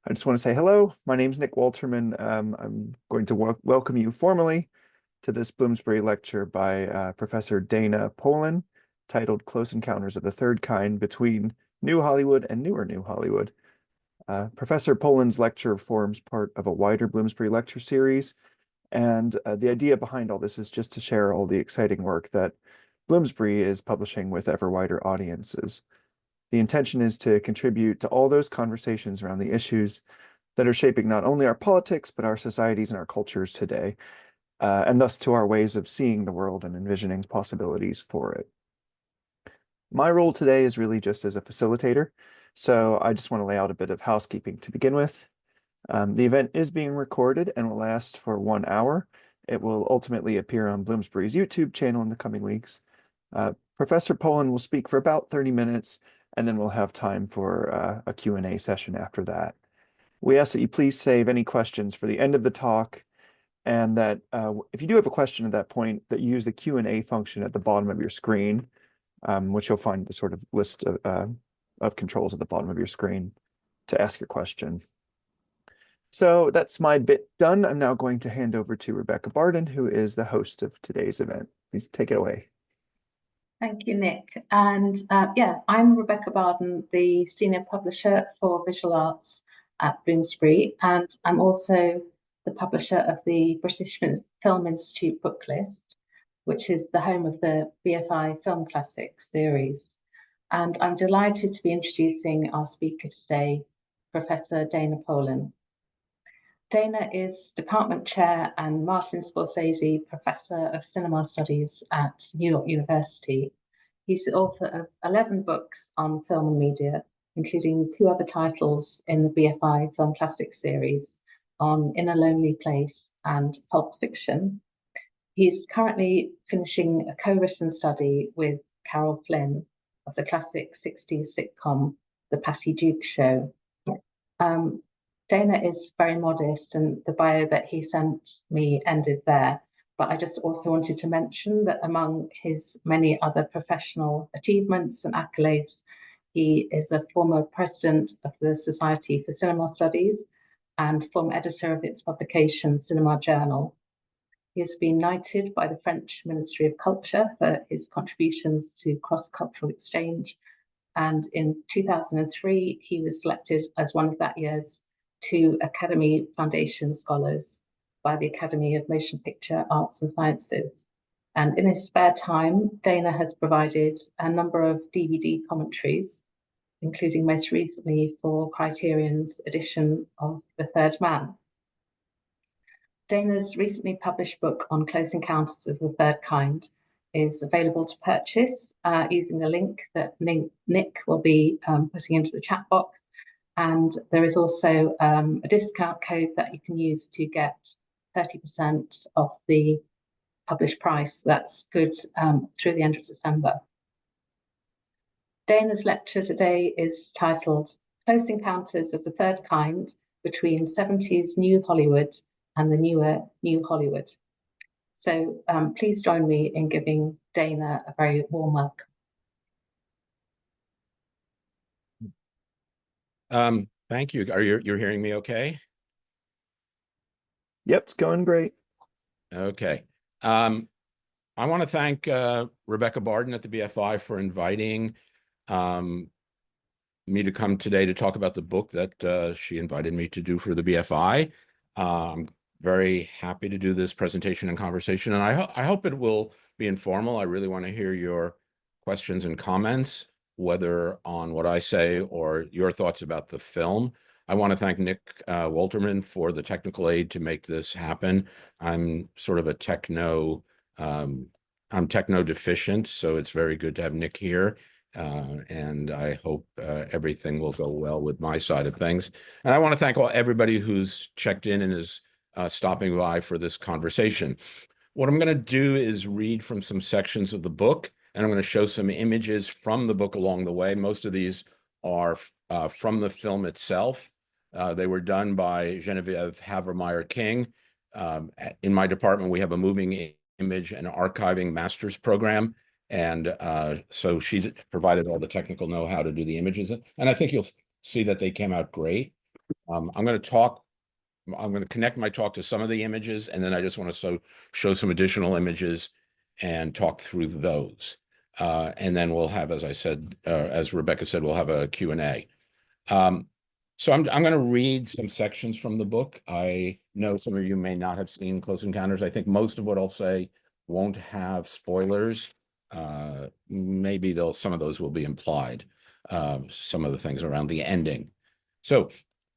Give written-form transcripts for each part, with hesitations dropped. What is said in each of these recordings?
I just want to say hello. My name's Nick Walterman. I'm going to welcome you formally to this Bloomsbury lecture by Professor Dana Polan, titled Close Encounters of the Third Kind Between New Hollywood and Newer New Hollywood. Professor Polan's lecture forms part of a wider Bloomsbury Lecture Series, and the idea behind all this is just to share all the exciting work that Bloomsbury is publishing with ever wider audiences. The intention is to contribute to all those conversations around the issues that are shaping not only our politics, but our societies and our cultures today, and thus to our ways of seeing the world and envisioning possibilities for it. My role today is really just as a facilitator, so I just want to lay out a bit of housekeeping to begin with. The event is being recorded and will last for 1 hour. It will ultimately appear on Bloomsbury's YouTube channel in the coming weeks. Professor Polan will speak for about 30 minutes, and then we'll have time for a Q&A session after that. We ask that you please save any questions for the end of the talk, and that if you do have a question at that point, that you use the Q&A function at the bottom of your screen, which you'll find the sort of list of controls at the bottom of your screen to ask your question. So that's my bit done. I'm now going to hand over to Rebecca Barden, who is the host of today's event. Please take it away. Thank you, Nick. And I'm Rebecca Barden, the Senior Publisher for Visual Arts at Bloomsbury, and I'm also the publisher of the British Film Institute book list, which is the home of the BFI Film Classics series. And I'm delighted to be introducing our speaker today, Professor Dana Polan. Dana is Department Chair and Martin Scorsese Professor of Cinema Studies at New York University. He's the author of 11 books on film and media, including 2 other titles in the BFI Film Classics series on In a Lonely Place and Pulp Fiction. He's currently finishing a co-written study with Carol Flynn of the classic 60s sitcom, The Patty Duke Show. Dana is very modest, and the bio that he sent me ended there. But I just also wanted to mention that among his many other professional achievements and accolades, he is a former president of the Society for Cinema Studies and former editor of its publication, Cinema Journal. He has been knighted by the French Ministry of Culture for his contributions to cross-cultural exchange. And in 2003, he was selected as one of that year's 2 Academy Foundation Scholars by the Academy of Motion Picture Arts and Sciences. And in his spare time, Dana has provided a number of DVD commentaries, including most recently for Criterion's edition of The Third Man. Dana's recently published book on Close Encounters of the Third Kind is available to purchase using the link that Nick will be putting into the chat box. And there is also a discount code that you can use to get 30% off the published price. That's good through the end of December. Dana's lecture today is titled Close Encounters of the Third Kind Between 70s New Hollywood and the Newer New Hollywood. So please join me in giving Dana a very warm welcome. Thank you. You're hearing me okay? Yep, it's going great. Okay. I want to thank Rebecca Barden at the BFI for inviting me to come today to talk about the book that she invited me to do for the BFI. I'm very happy to do this presentation and conversation, and I hope it will be informal. I really want to hear your questions and comments, whether on what I say or your thoughts about the film. I want to thank Nick Walterman for the technical aid to make this happen. I'm sort of I'm techno deficient, so it's very good to have Nick here. And I hope everything will go well with my side of things. And I want to thank everybody who's checked in and is stopping by for this conversation. What I'm going to do is read from some sections of the book, and I'm going to show some images from the book along the way. Most of these are from the film itself. They were done by Genevieve Havermeyer-King. In my department, we have a moving image and archiving master's program. And so she's provided all the technical know-how to do the images. And I think you'll see that they came out great. I'm going to connect my talk to some of the images, and then I just want to show some additional images and talk through those. And then we'll have, as I said, as Rebecca said, we'll have a Q&A. So I'm going to read some sections from the book. I know some of you may not have seen Close Encounters. I think most of what I'll say won't have spoilers. Maybe some of those will be implied, some of the things around the ending. So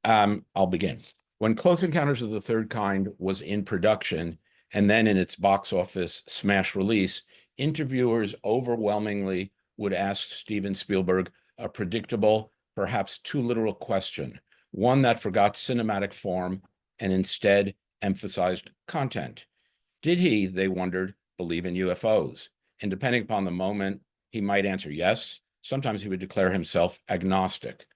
I'll begin. When Close Encounters of the Third Kind was in production and then in its box office smash release, interviewers overwhelmingly would ask Steven Spielberg a predictable, perhaps too literal question, one that forgot cinematic form and instead emphasized content. Did he, they wondered, believe in UFOs? And depending upon the moment, he might answer yes. Sometimes he would declare himself agnostic.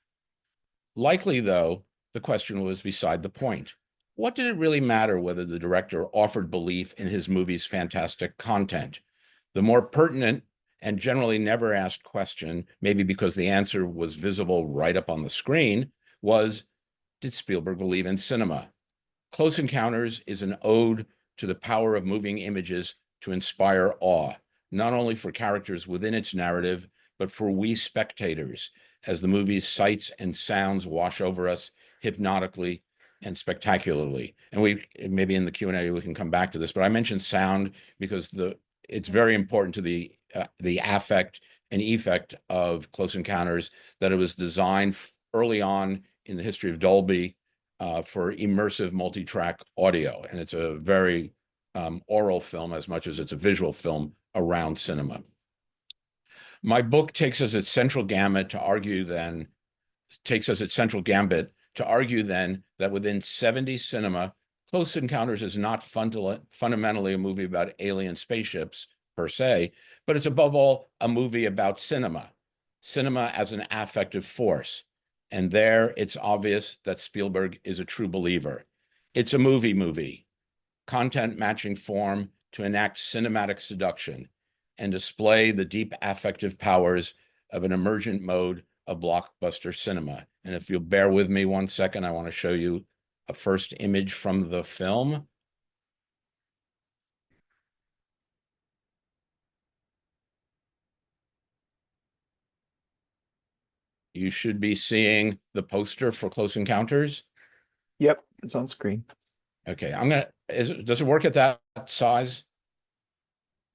Likely, though, the question was beside the point. What did it really matter whether the director offered belief in his movie's fantastic content? The more pertinent and generally never asked question, maybe because the answer was visible right up on the screen, was, did Spielberg believe in cinema? Close Encounters is an ode to the power of moving images to inspire awe, not only for characters within its narrative, but for we spectators, as the movie's sights and sounds wash over us hypnotically and spectacularly. And maybe in the Q&A we can come back to this, but I mentioned sound because it's very important to the affect and effect of Close Encounters that it was designed early on in the history of Dolby for immersive multi-track audio. And it's a very oral film as much as it's a visual film around cinema. My book takes as its central gambit to argue then that within 70s cinema, Close Encounters is not fundamentally a movie about alien spaceships per se, but it's above all a movie about cinema as an affective force. And there it's obvious that Spielberg is a true believer. It's a movie, content matching form to enact cinematic seduction and display the deep affective powers of an emergent mode of blockbuster cinema. And if you'll bear with me 1 second, I want to show you a first image from the film. You should be seeing the poster for Close Encounters. Yep, it's on screen. Okay, does it work at that size?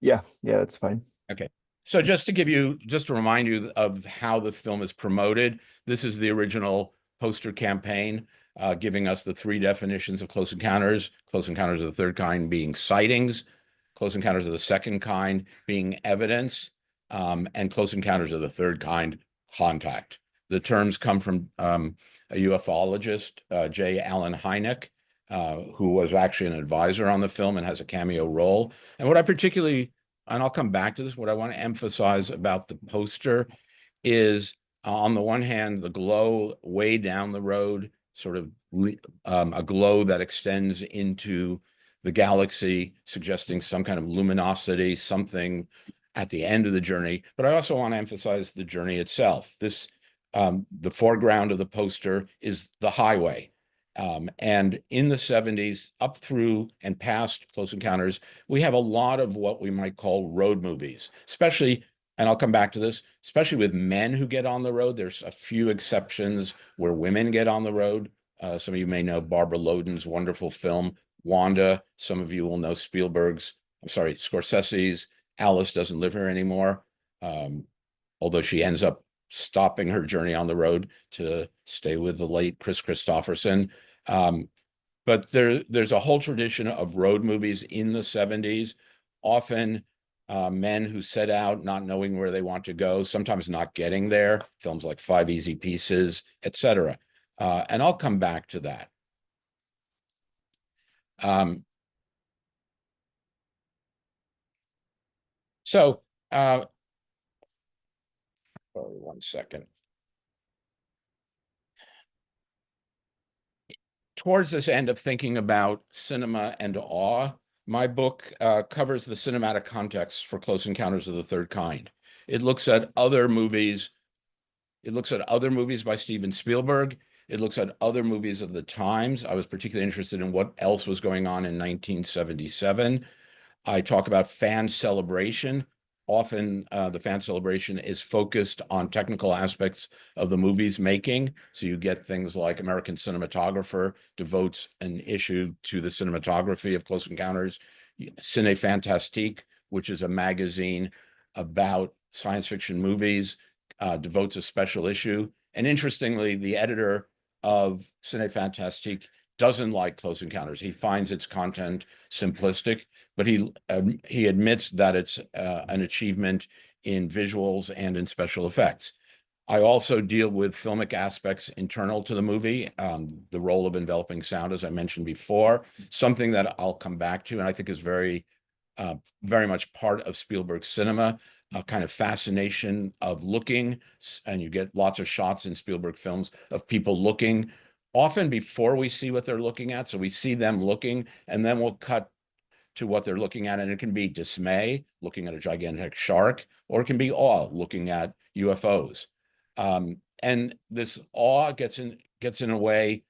Yeah, that's fine. Okay. So just to remind you of how the film is promoted, this is the original poster campaign, giving us the 3 definitions of Close Encounters of the Third Kind being sightings, Close Encounters of the Second Kind being evidence, and Close Encounters of the Third Kind, contact. The terms come from a ufologist, J. Allen Hynek, who was actually an advisor on the film and has a cameo role. And what I particularly, and I'll come back to this, what I want to emphasize about the poster is, on the one hand, the glow way down the road, sort of a glow that extends into the galaxy, suggesting some kind of luminosity, something at the end of the journey. But I also want to emphasize the journey itself. The foreground of the poster is the highway. And in the 70s, up through and past Close Encounters, we have a lot of what we might call road movies, especially, and I'll come back to this, especially with men who get on the road. There's a few exceptions where women get on the road. Some of you may know Barbara Loden's wonderful film, Wanda. Some of you will know Scorsese's Alice Doesn't Live Here Anymore, although she ends up stopping her journey on the road to stay with the late Chris Christopherson. But there's a whole tradition of road movies in the 70s, often men who set out not knowing where they want to go, sometimes not getting there, films like Five Easy Pieces, etc. And I'll come back to that. So, 1 second. Towards this end of thinking about cinema and awe, my book covers the cinematic context for Close Encounters of the Third Kind. It looks at other movies. It looks at other movies by Steven Spielberg, It looks at other movies of the times. I was particularly interested in what else was going on in 1977. I talk about fan celebration. Often the fan celebration is focused on technical aspects of the movie's making. So you get things like American Cinematographer devotes an issue to the cinematography of Close Encounters. Cine Fantastique, which is a magazine about science fiction movies, devotes a special issue. And interestingly, the editor of Cine Fantastique doesn't like Close Encounters. He finds its content simplistic, but he admits that it's an achievement in visuals and in special effects. I also deal with filmic aspects internal to the movie, the role of enveloping sound, as I mentioned before, something that I'll come back to, and I think is very much part of Spielberg's cinema, a kind of fascination of looking, and you get lots of shots in Spielberg films of people looking, often before we see what they're looking at. So we see them looking, and then we'll cut to what they're looking at, and it can be dismay, looking at a gigantic shark, or it can be awe, looking at UFOs. And this awe gets in a way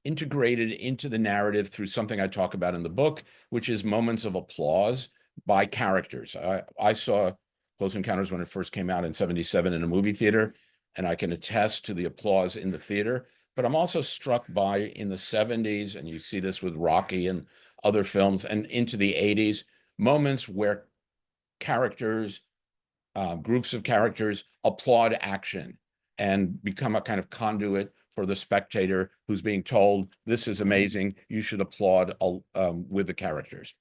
integrated into the narrative through something I talk about in the book, which is moments of applause by characters. I saw Close Encounters when it first came out in '77 in a movie theater, and I can attest to the applause in the theater. But I'm also struck by, in the '70s, and you see this with Rocky and other films, and into the '80s, moments where characters, groups of characters applaud action and become a kind of conduit for the spectator who's being told, this is amazing, you should applaud with the characters.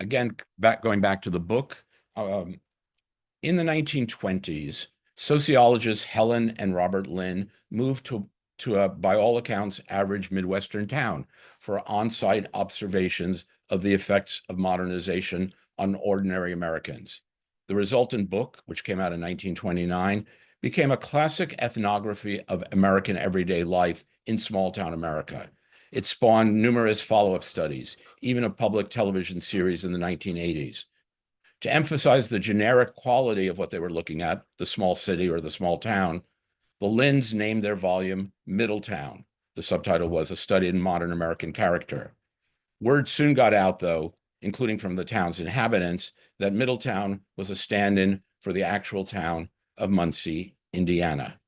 Again, going back to the book, in the 1920s, sociologists Helen and Robert Lynn moved to a, by all accounts, average Midwestern town for on-site observations of the effects of modernization on ordinary Americans. The resultant book, which came out in 1929, became a classic ethnography of American everyday life in small-town America. It spawned numerous follow-up studies, even a public television series in the 1980s. To emphasize the generic quality of what they were looking at, the small city or the small town, the Lynns named their volume Middletown. The subtitle was A Study in Modern American Character. Word soon got out, though, including from the town's inhabitants, that Middletown was a stand-in for the actual town of Muncie, Indiana.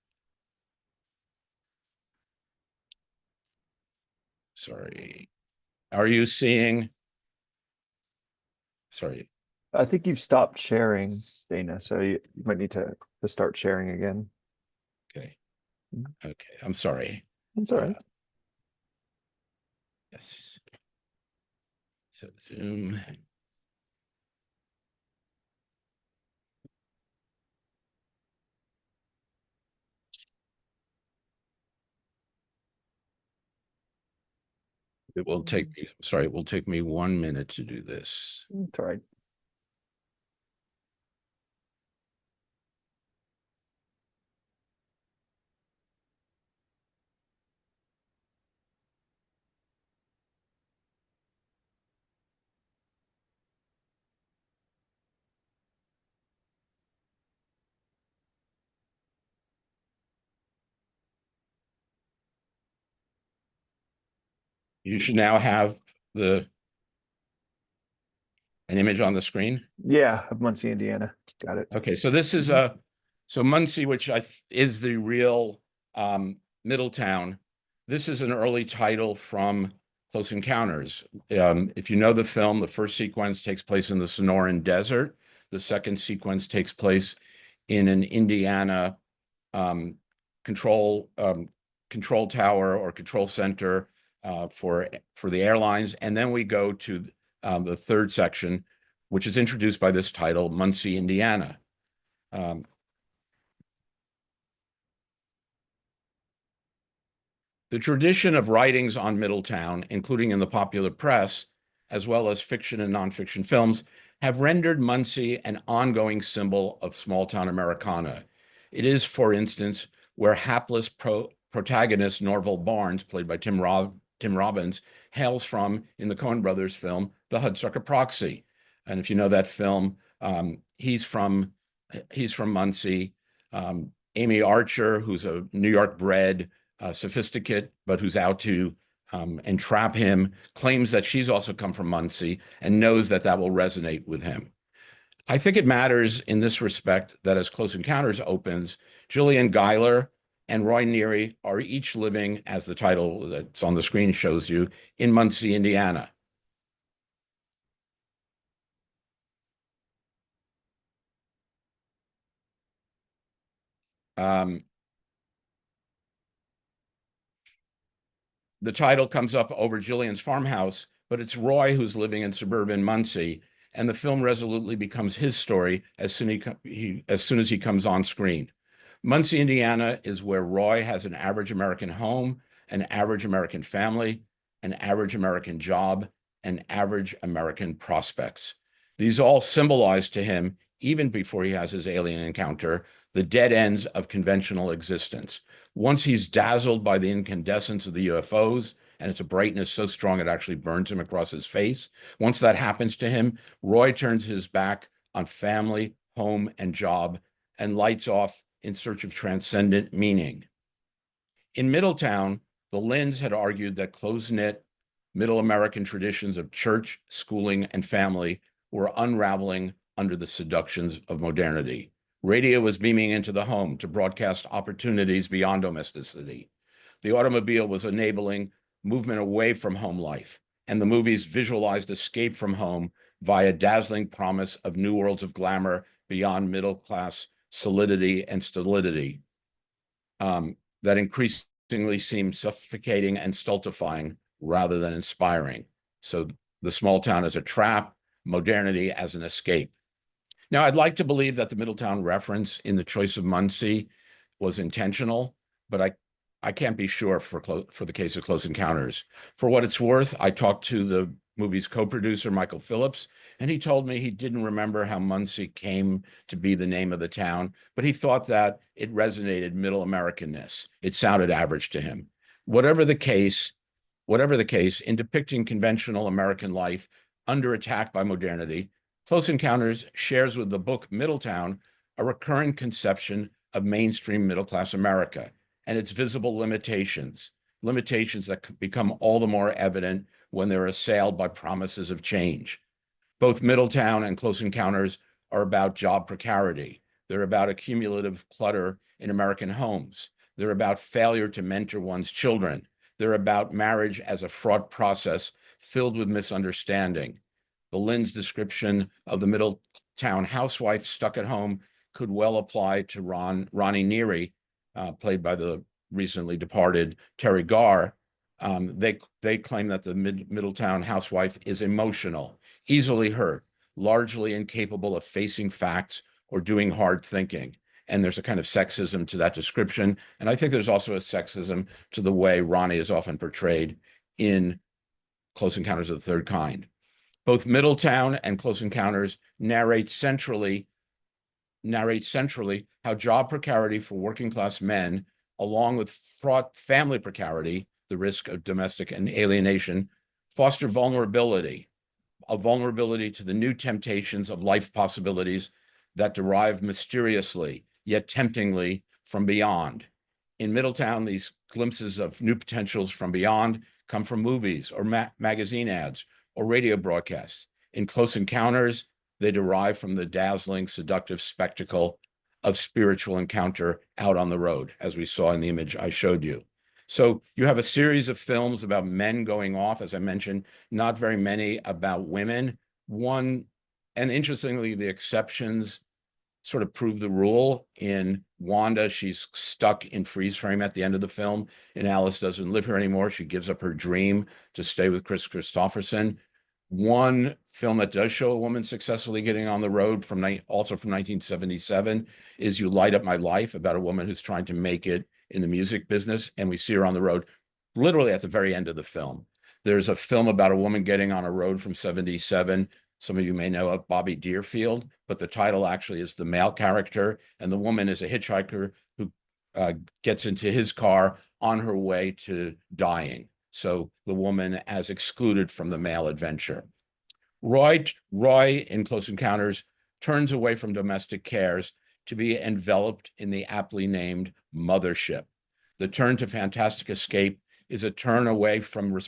Sorry. Are you seeing? Sorry. I think you've stopped sharing, Dana, so you might need to start sharing again. Okay. Okay. I'm sorry. That's all right. Yes. So Zoom. It will take me, sorry, it will take me 1 minute to do this. It's all right. You should now have an image on the screen. Yeah, of Muncie, Indiana. Got it. Okay, so this is so Muncie, which is the real Middletown. This is an early title from Close Encounters. If you know the film, the first sequence takes place in the Sonoran Desert. The second sequence takes place in an Indiana control tower or control center for the airlines. And then we go to the third section, which is introduced by this title, Muncie, Indiana. The tradition of writings on Middletown, including in the popular press, as well as fiction and nonfiction films, have rendered Muncie an ongoing symbol of small-town Americana. It is, for instance, where hapless protagonist Norval Barnes, played by Tim Robbins, hails from in the Coen brothers film, The Hudsucker Proxy. And if you know that film, he's from Muncie. Amy Archer, who's a New York bred sophisticate, but who's out to entrap him, claims that she's also come from Muncie and knows that that will resonate with him. I think it matters in this respect that as Close Encounters opens, Gillian Guyler and Roy Neary are each living, as the title that's on the screen shows you, in Muncie, Indiana. The title comes up over Gillian's farmhouse, but it's Roy who's living in suburban Muncie, and the film resolutely becomes his story as soon as he comes on screen. Muncie, Indiana is where Roy has an average American home, an average American family, an average American job, and average American prospects. These all symbolize to him, even before he has his alien encounter, the dead ends of conventional existence. Once he's dazzled by the incandescence of the UFOs, and it's a brightness so strong it actually burns him across his face. Once that happens to him, Roy turns his back on family, home, and job, and lights off in search of transcendent meaning. In Middletown, the Lynds had argued that close-knit Middle American traditions of church, schooling, and family were unraveling under the seductions of modernity. Radio was beaming into the home to broadcast opportunities beyond domesticity. The automobile was enabling movement away from home life, and the movies visualized escape from home via dazzling promise of new worlds of glamour beyond middle-class solidity and stolidity that increasingly seemed suffocating and stultifying rather than inspiring. So the small town as a trap, modernity as an escape. Now, I'd like to believe that the Middletown reference in the choice of Muncie was intentional, but I can't be sure for the case of Close Encounters. For what it's worth, I talked to the movie's co-producer, Michael Phillips, and he told me he didn't remember how Muncie came to be the name of the town, but he thought that it resonated Middle Americanness. It sounded average to him. Whatever the case, in depicting conventional American life under attack by modernity, Close Encounters shares with the book Middletown a recurring conception of mainstream middle-class America and its visible limitations that become all the more evident when they're assailed by promises of change. Both Middletown and Close Encounters are about job precarity. They're about accumulative clutter in American homes. They're about failure to mentor one's children. They're about marriage as a fraught process filled with misunderstanding. The Lynn's description of the Middletown housewife stuck at home could well apply to Ronnie Neary, played by the recently departed Terry Garr. They claim that the Middletown housewife is emotional, easily hurt, largely incapable of facing facts or doing hard thinking. And there's a kind of sexism to that description. And I think there's also a sexism to the way Ronnie is often portrayed in Close Encounters of the Third Kind. Both Middletown and Close Encounters narrate centrally how job precarity for working class men, along with fraught family precarity, the risk of domestic and alienation, foster vulnerability to the new temptations of life possibilities that derive mysteriously, yet temptingly, from beyond. In Middletown, these glimpses of new potentials from beyond come from movies or magazine ads or radio broadcasts. In Close Encounters, they derive from the dazzling, seductive spectacle of spiritual encounter out on the road, as we saw in the image I showed you. So you have a series of films about men going off, as I mentioned, not very many about women. And interestingly, the exceptions sort of prove the rule. In Wanda, she's stuck in freeze frame at the end of the film. In Alice Doesn't Live Here Anymore, she gives up her dream to stay with Chris Christopherson. One film that does show a woman successfully getting on the road, also from 1977, is You Light Up My Life, about a woman who's trying to make it in the music business, and we see her on the road literally at the very end of the film. There's a film about a woman getting on a road from 77. Some of you may know of Bobby Deerfield, but the title actually is the male character, and the woman is a hitchhiker who gets into his car on her way to dying. So the woman as excluded from the male adventure. Roy in Close Encounters turns away from domestic cares to be enveloped in the aptly named mothership. The turn to fantastic escape is a turn away from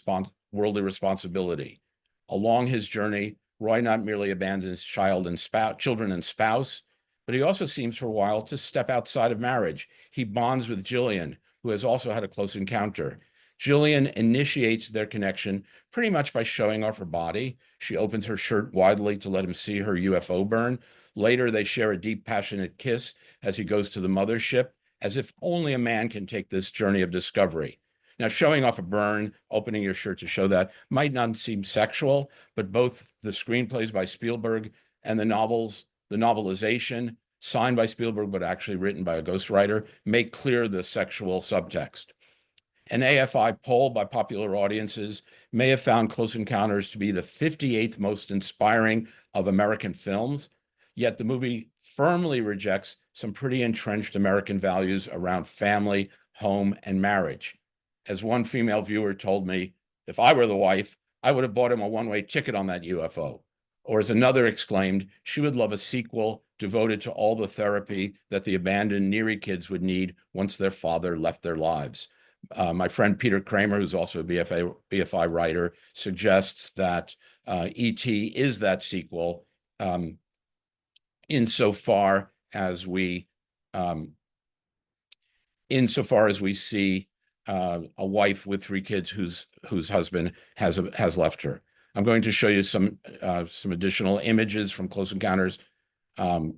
worldly responsibility. Along his journey, Roy not merely abandons children and spouse, but he also seems for a while to step outside of marriage. He bonds with Gillian, who has also had a close encounter. Gillian initiates their connection pretty much by showing off her body. She opens her shirt widely to let him see her UFO burn. Later, they share a deep, passionate kiss as he goes to the mothership, as if only a man can take this journey of discovery. Now, showing off a burn, opening your shirt to show that might not seem sexual, but both the screenplays by Spielberg and the novelization, signed by Spielberg, but actually written by a ghostwriter, make clear the sexual subtext. An AFI poll by popular audiences may have found Close Encounters to be the 58th most inspiring of American films, yet the movie firmly rejects some pretty entrenched American values around family, home, and marriage. As one female viewer told me, if I were the wife, I would have bought him a one-way ticket on that UFO. Or as another exclaimed, she would love a sequel devoted to all the therapy that the abandoned Neary kids would need once their father left their lives. My friend Peter Kramer, who's also a BFI writer, suggests that E.T. is that sequel insofar as we see a wife with 3 kids whose husband has left her. I'm going to show you some additional images from Close Encounters. Are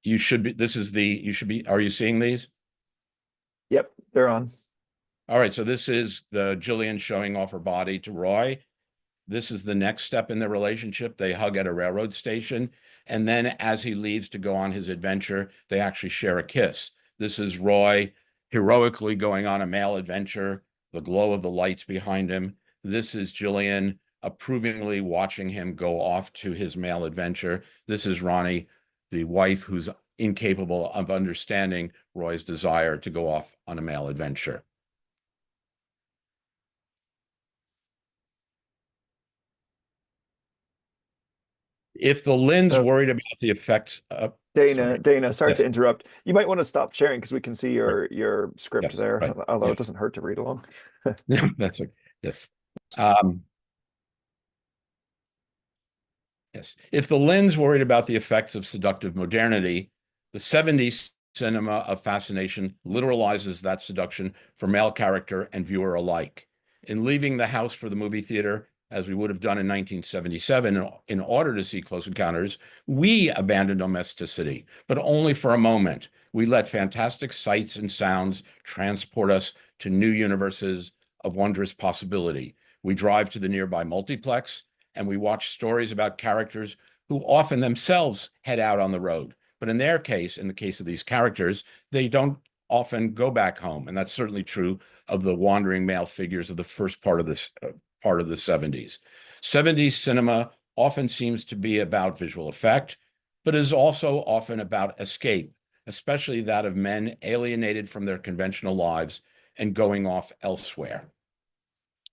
you seeing these? Yep, they're on. All right, so this is the Gillian showing off her body to Roy. This is the next step in their relationship. They hug at a railroad station, and then as he leaves to go on his adventure, they actually share a kiss. This is Roy heroically going on a male adventure, the glow of the lights behind him. This is Gillian approvingly watching him go off to his male adventure. This is Ronnie, the wife who's incapable of understanding Roy's desire to go off on a male adventure. If the Lynn's worried about the effects of Dana, sorry Yes. to interrupt. You might want to stop sharing because we can see your script Yes, there, right. although Yes. it doesn't hurt to read along. That's okay. Yes. Yes. If the Lynn's worried about the effects of seductive modernity, the 70s cinema of fascination literalizes that seduction for male character and viewer alike. In leaving the house for the movie theater, as we would have done in 1977 in order to see Close Encounters, we abandoned domesticity, but only for a moment. We let fantastic sights and sounds transport us to new universes of wondrous possibility. We drive to the nearby multiplex, and we watch stories about characters who often themselves head out on the road. But in their case, in the case of these characters, they don't often go back home. And that's certainly true of the wandering male figures of the first part of this part of the 70s. 70s cinema often seems to be about visual effect, but is also often about escape, especially that of men alienated from their conventional lives and going off elsewhere.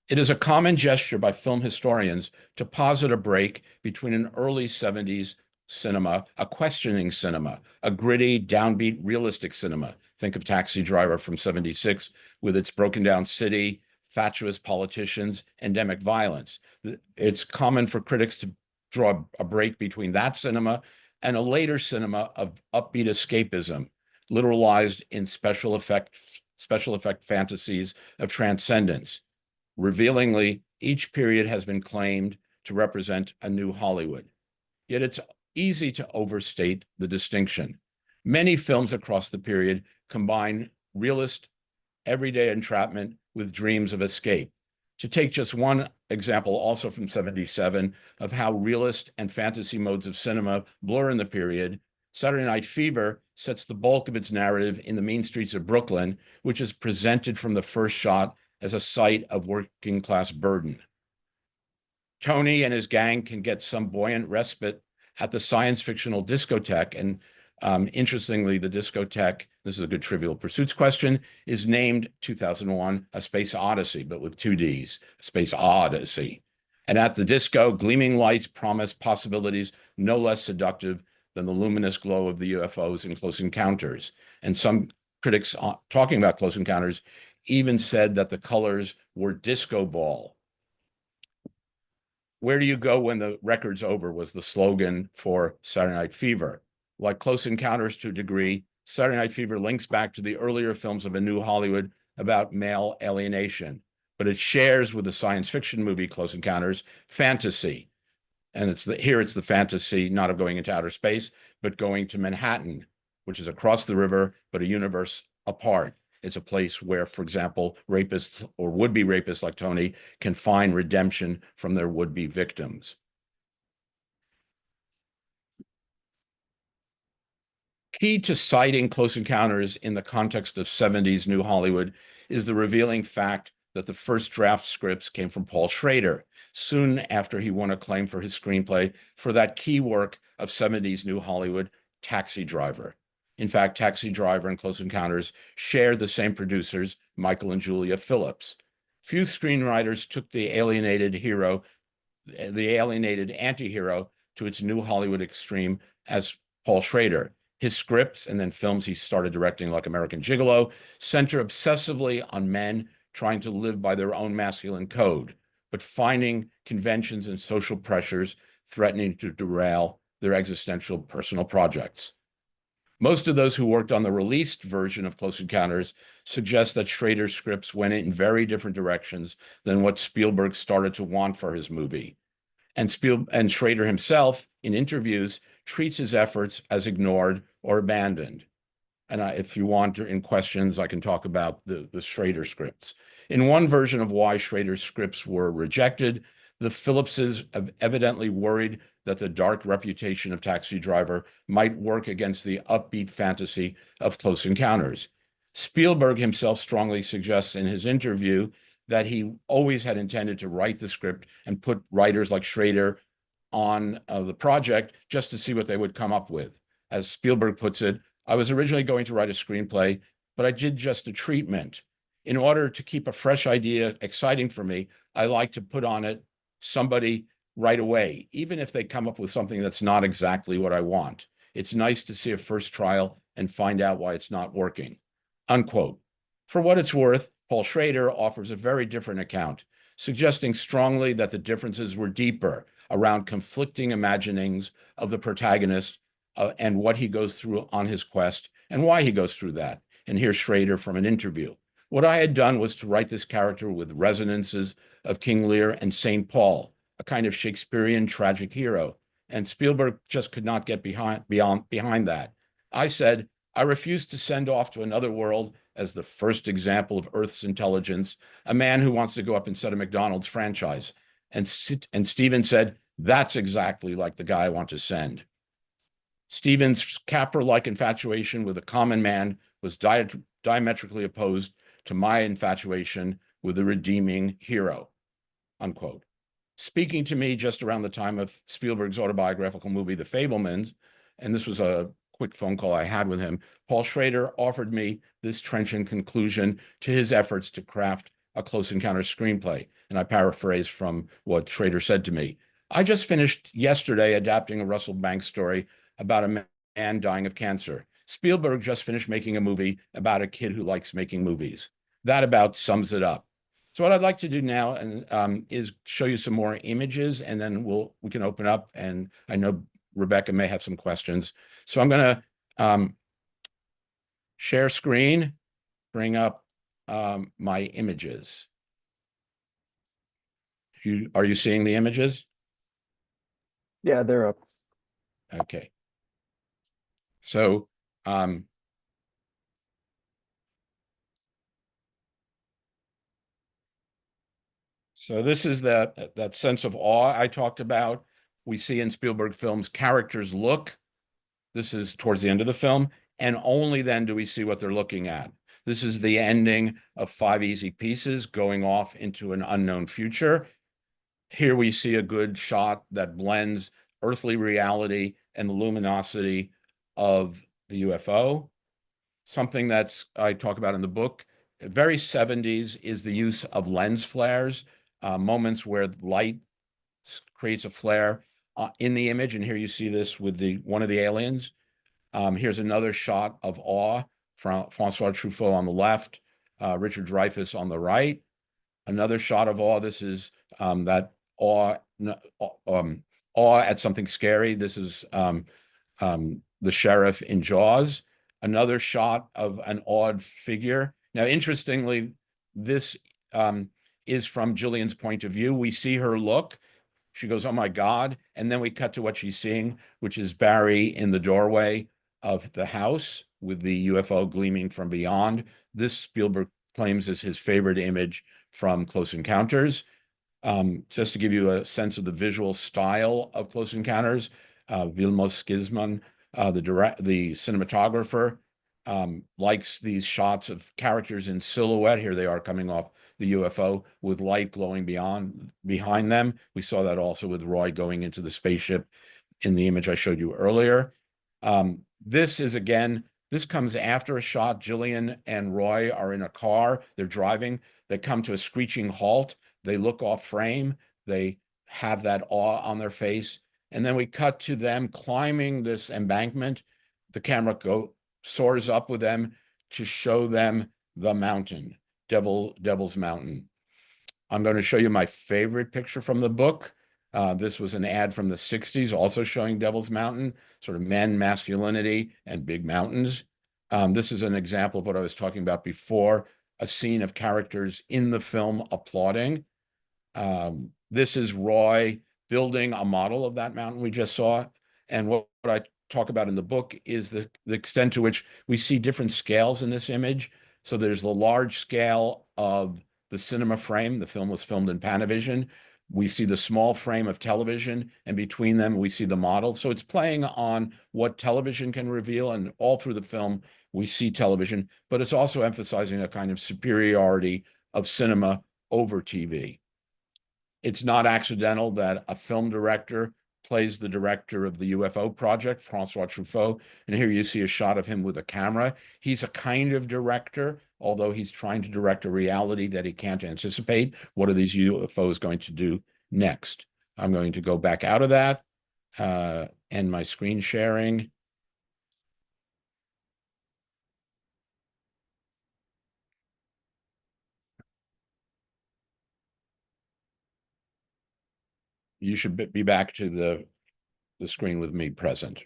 It is a common gesture by film historians to posit a break between an early 70s cinema, a questioning cinema, a gritty, downbeat, realistic cinema. Think of Taxi Driver from 76 with its broken down city, fatuous politicians, endemic violence. It's common for critics to draw a break between that cinema and a later cinema of upbeat escapism, literalized in special effect fantasies of transcendence. Revealingly, each period has been claimed to represent a new Hollywood. Yet it's easy to overstate the distinction. Many films across the period combine realist, everyday entrapment with dreams of escape. To take just one example, also from 77, of how realist and fantasy modes of cinema blur in the period, Saturday Night Fever sets the bulk of its narrative in the mean streets of Brooklyn, which is presented from the first shot as a site of working class burden. Tony and his gang can get some buoyant respite at the science fictional discotheque. And interestingly, the discotheque, this is a good Trivial Pursuits question, is named 2001, A Space Odyssey, but with 2 Ds, Space Odyssey. And at the disco, gleaming lights promise possibilities no less seductive than the luminous glow of the UFOs in Close Encounters. And some critics talking about Close Encounters even said that the colors were disco ball. Where do you go when the record's over was the slogan for Saturday Night Fever. Like Close Encounters to a degree, Saturday Night Fever links back to the earlier films of a new Hollywood about male alienation, but it shares with the science fiction movie Close Encounters fantasy. And here it's the fantasy not of going into outer space, but going to Manhattan, which is across the river, but a universe apart. It's a place where, for example, rapists or would-be rapists like Tony can find redemption from their would-be victims. Key to citing Close Encounters in the context of 70s New Hollywood is the revealing fact that the first draft scripts came from Paul Schrader, soon after he won acclaim for his screenplay for that key work of 70s New Hollywood, Taxi Driver. In fact, Taxi Driver and Close Encounters shared the same producers, Michael and Julia Phillips. Few screenwriters took the alienated anti-hero to its New Hollywood extreme as Paul Schrader. His scripts and then films he started directing, like American Gigolo, center obsessively on men trying to live by their own masculine code, but finding conventions and social pressures threatening to derail their existential personal projects. Most of those who worked on the released version of Close Encounters suggest that Schrader's scripts went in very different directions than what Spielberg started to want for his movie. And Schrader himself, in interviews, treats his efforts as ignored or abandoned. And if you want in questions, I can talk about the Schrader scripts. In one version of why Schrader's scripts were rejected, the Phillipses have evidently worried that the dark reputation of Taxi Driver might work against the upbeat fantasy of Close Encounters. Spielberg himself strongly suggests in his interview that he always had intended to write the script and put writers like Schrader on the project just to see what they would come up with. As Spielberg puts it, I was originally going to write a screenplay, but I did just a treatment. In order to keep a fresh idea exciting for me, I like to put on it somebody right away, even if they come up with something that's not exactly what I want. It's nice to see a first trial and find out why it's not working. Unquote. For what it's worth, Paul Schrader offers a very different account, suggesting strongly that the differences were deeper around conflicting imaginings of the protagonist and what he goes through on his quest and why he goes through that. And here's Schrader from an interview. What I had done was to write this character with resonances of King Lear and St. Paul, a kind of Shakespearean tragic hero. And Spielberg just could not get behind that. I said, I refuse to send off to another world as the first example of Earth's intelligence, a man who wants to go up and set a McDonald's franchise. And Steven said, that's exactly like the guy I want to send. Steven's Capra-like infatuation with a common man was diametrically opposed to my infatuation with a redeeming hero, unquote. Speaking to me just around the time of Spielberg's autobiographical movie, The Fabelmans, and this was a quick phone call I had with him, Paul Schrader offered me this trenchant conclusion to his efforts to craft a Close Encounters screenplay. And I paraphrase from what Schrader said to me. I just finished yesterday adapting a Russell Banks story about a man dying of cancer. Spielberg just finished making a movie about a kid who likes making movies. That about sums it up. So what I'd like to do now is show you some more images, and then we can open up, and I know Rebecca may have some questions. So I'm going to share screen, bring up my images. Are you seeing the images? Yeah, they're up. Okay. So so this is that sense of awe I talked about. We see in Spielberg films characters look. This is towards the end of the film, and only then do we see what they're looking at. This is the ending of Five Easy Pieces going off into an unknown future. Here we see a good shot that blends earthly reality and the luminosity of the UFO. Something I talk about in the book, very 70s, is the use of lens flares, moments where light creates a flare in the image, and here you see this with one of the aliens. Here's another shot of awe from Francois Truffaut on the left, Richard Dreyfuss on the right. Another shot of awe. This is that awe, awe at something scary. This is the sheriff in Jaws. Another shot of an awed figure. Now, interestingly, this is from Gillian's point of view. We see her look. She goes, "Oh my God." And then we cut to what she's seeing, which is Barry in the doorway of the house with the UFO gleaming from beyond. This Spielberg claims is his favorite image from Close Encounters. Just to give you a sense of the visual style of Close Encounters, Vilmos Skizman, the cinematographer, likes these shots of characters in silhouette. Here they are coming off the UFO with light glowing behind them. We saw that also with Roy going into the spaceship in the image I showed you earlier. This comes after a shot. Gillian and Roy are in a car. They're driving. They come to a screeching halt. They look off frame. They have that awe on their face. And then we cut to them climbing this embankment. The camera soars up with them to show them the mountain, Devil's Mountain. I'm going to show you my favorite picture from the book. This was an ad from the 60s, also showing Devil's Mountain, sort of men, masculinity, and big mountains. This is an example of what I was talking about before, a scene of characters in the film applauding. This is Roy building a model of that mountain we just saw. And what I talk about in the book is the extent to which we see different scales in this image. So there's the large scale of the cinema frame. The film was filmed in Panavision. We see the small frame of television, and between them, we see the model. So it's playing on what television can reveal, and all through the film, we see television, but it's also emphasizing a kind of superiority of cinema over TV. It's not accidental that a film director plays the director of the UFO project, Francois Truffaut. And here you see a shot of him with a camera. He's a kind of director, although he's trying to direct a reality that he can't anticipate. What are these UFOs going to do next? I'm going to go back out of that, end my screen sharing. You should be back to the screen with me present.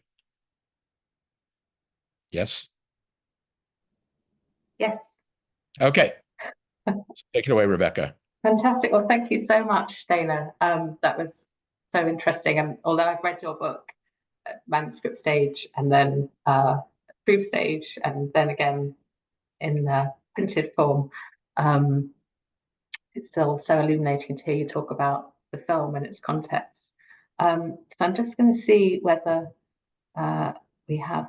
Yes? Yes. Okay. Take it away, Rebecca. Fantastic. Well, thank you so much, Dana. That was so interesting. And although I've read your book at manuscript stage and then proof stage, and then again in printed form, it's still so illuminating to hear you talk about the film and its context. So I'm just going to see whether we have